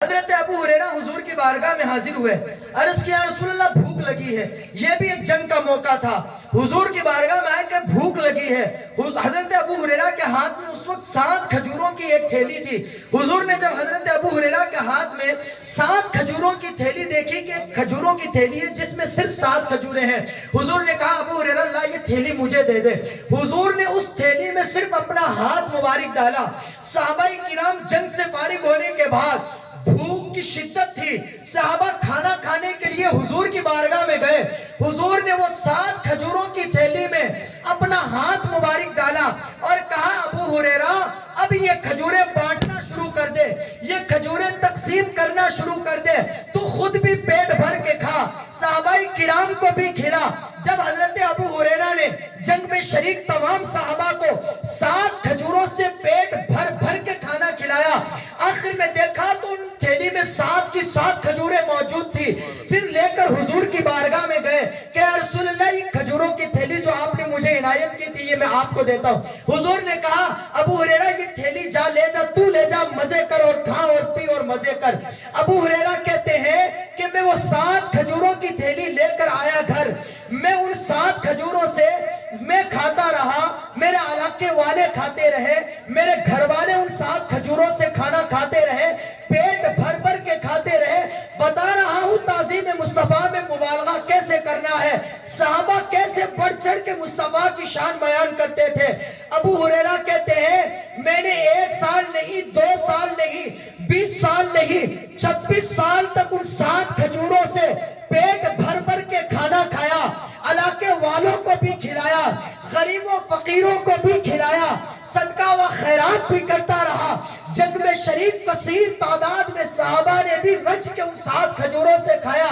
حضرت ابو ہریرہ حضور کی بارگاہ میں حاضر ہوئے، عرض کیا رسول اللہ بھوک لگی ہے۔ یہ بھی ایک جنگ کا موقع تھا، حضور کی بارگاہ میں آئے کہ بھوک لگی ہے۔ حضرت ابو ہریرہ کے ہاتھ میں اس وقت 7 کھجوروں کی ایک تھیلی تھی۔ حضور نے جب حضرت ابو ہریرہ کے ہاتھ میں 7 کھجوروں کی تھیلی دیکھی کہ کھجوروں کی تھیلی ہے جس میں صرف 7 کھجوریں ہیں، حضور نے کہا ابو ہریرہ اللہ یہ تھیلی مجھے دے دے۔ حضور نے اس تھیلی میں صرف اپنا ہاتھ مبارک ڈالا۔ صحابہ کرام جنگ سے فارغ ہونے کے بعد بھوک کی شدت تھی، صحابہ کھانا کھانے کے لیے حضور کی بارگاہ میں گئے۔ حضور نے وہ 7 کھجوروں کی تھیلی میں اپنا ہاتھ مبارک ڈالا اور کہا ابو ہریرہ اب یہ کھجوریں بانٹنا شروع کر دے، یہ کھجوریں تقسیم کرنا شروع کر دے، تو خود بھی پیٹ بھر کے کھا، صحابہ کرام کو بھی کھلا۔ جب حضرت ابو ہریرہ نے جنگ میں شریک تمام صحابہ کو 7 کھجوروں سے پیٹ بھر بھر کے کھانا کھلایا، آخر میں دیکھا تو ان تھیلی میں 7 کی 7 کھجوریں موجود تھی۔ پھر لے کر حضور کی بارگاہ میں گئے کہ یا رسول اللہ یہ کھجوروں کی تھیلی جو آپ نے مجھے عنایت کی تھی یہ میں آپ کو دیتا ہوں۔ حضور نے کہا ابو ہریرہ یہ تھیلی جا لے جا، تو لے جا، مزے کر اور کھا اور پی اور مزے کر۔ ابو ہریرہ کہتے ہیں کہ میں وہ 7 کھجوروں کی تھیلی لے کر آیا گھر، میں ان 7 کھجوروں سے میں کھاتا رہا، میرے علاقے والے کھاتے رہے، میرے گھر والے ان 7 کھجوروں سے کھانا کھاتے رہے، پیٹ بھر بھر کے کھاتے رہے۔ بتا رہا ہوں تعظیم مصطفیٰ میں مبالغہ کیسے کرنا ہے، صحابہ کیسے بڑھ چڑھ کے مصطفیٰ کی شان بیان کرتے تھے۔ ابو ہریرہ کہتے ہیں میں نے 1 سال نہیں، 2 سال نہیں، 20 سال نہیں، 26 سال تک ان 7 کھجوروں سے پیٹ بھر بھر کے کھانا کھایا، علاقے والوں کو بھی کھلایا، غریبوں فقیروں کو بھی کھلایا، صدقہ و خیرات بھی کرتا رہا۔ جنگ میں شریک کثیر تعداد میں صحابہ نے بھی رج کے ان 7 کھجوروں سے کھایا۔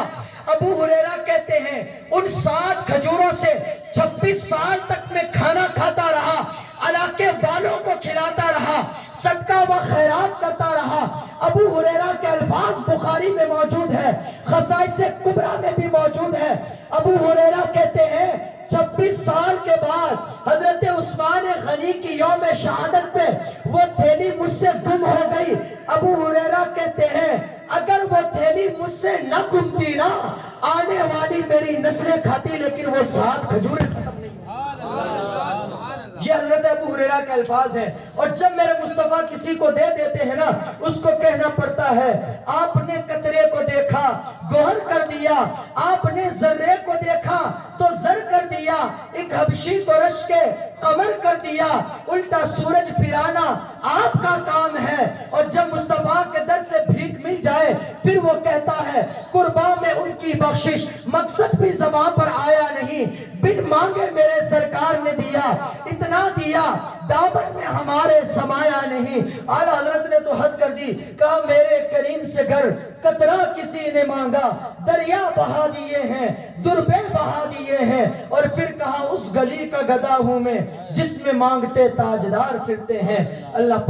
ابو ہریرہ کہتے ہیں ان 7 کھجوروں سے 26 سال تک میں کھانا کھاتا رہا، علاقے والوں کو کھلاتا رہا، صدقہ و خیرات کرتا رہا۔ ابو ہریرہ کے الفاظ بخاری میں موجود ہے، خصائص کبریٰ میں بھی موجود ہے۔ ابو ہریرہ کہتے ہیں 26 سال کے بعد حضرت عثمان غنی کی یوم شہادت پہ وہ تھیلی مجھ سے گم ہو گئی۔ ابو ہریرہ کہتے ہیں اگر وہ تھیلی مجھ سے نہ گمتی نا، آنے والی میری نسلیں کھاتی لیکن وہ 7 کھجوریں ختم نہیں ہوتی۔ یہ حضرت ابو ہریرہ کے الفاظ ہیں۔ اور جب میرے مصطفیٰ کسی کو دے دیتے ہیں نا، اس کو کہنا پڑتا ہے آپ نے قطرے کو دیکھا گوہر کر دیا، آپ نے ذرے کو دیکھا تو زر کر دیا، ایک حبشی کو رش کے قمر کر دیا، الٹا سورج پھرانا آپ کا کام ہے۔ اور جب مصطفیٰ کے در سے بھیک مل جائے پھر وہ کہتا ہے قرباں میں ان کی بخشش، مقصد بھی زباں پر آیا نہیں، بن مانگے میرے سرکار نے دیا، اتنا دیا دامن میں ہمارے سمایا نہیں۔ اعلیٰ حضرت نے تو حد کر دی، کہا میرے کریم سے گھر قطرہ کسی نے مانگا، دریا بہا دیے ہیں، دربے بہا دیے ہیں۔ اور پھر کہا اس گلی کا گدا ہوں میں جس میں مانگتے تاجدار پھرتے ہیں۔ اللہ